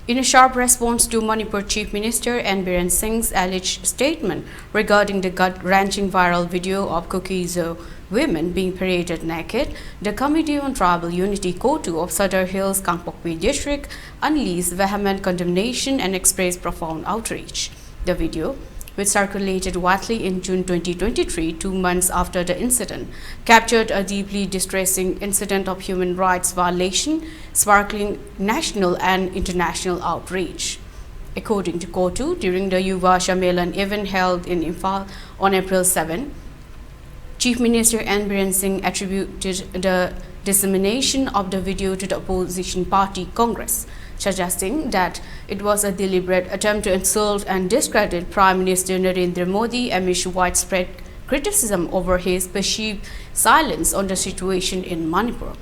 In a sharp response to Manipur Chief Minister CM Biren's alleged statement regarding the gut-wrenching viral video of Kuki-Zo women being paraded naked, the Committee on Tribal Unity Kotu of Sadar Hills, Kangpokpi district unleashed vehement condemnation and expressed profound outrage. The video, which circulated widely in June 2023, 2 months after the incident, captured a deeply distressing incident of human rights violation, sparkling national and international outrage. According to Kotu, during the Yuva Sammelan event held in Imphal on April 7, Chief Minister CM Biren attributed the dissemination of the video to the opposition party Congress, suggesting that it was a deliberate attempt to insult and discredit Prime Minister Narendra Modi amidst widespread criticism over his perceived silence on the situation in Manipur.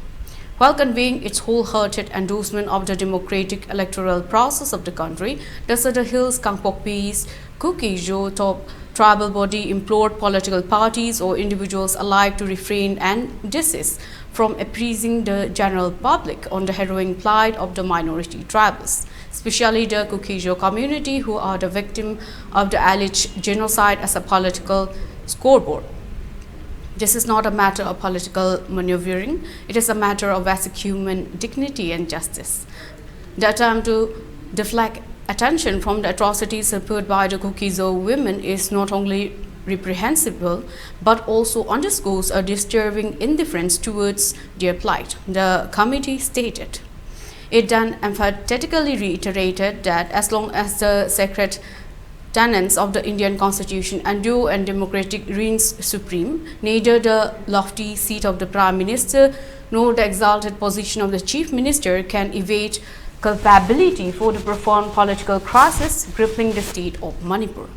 While conveying its wholehearted endorsement of the democratic electoral process of the country, the Sadar Hills Kangpokpi's Kuki-Zo top tribal body implored political parties or individuals alike to refrain and desist from appeasing the general public on the harrowing plight of the minority tribals, especially the Kuki-Zo community, who are the victim of the alleged genocide, as a political scoreboard. This is not a matter of political maneuvering, it is a matter of basic human dignity and justice. The attempt to deflect attention from the atrocities suffered by the Kuki-Zo women is not only reprehensible, but also underscores a disturbing indifference towards their plight, the committee stated. It then emphatically reiterated that as long as the sacred tenets of the Indian Constitution endure and democratic reigns supreme, neither the lofty seat of the Prime Minister nor the exalted position of the Chief Minister can evade culpability for the profound political crisis crippling the state of Manipur.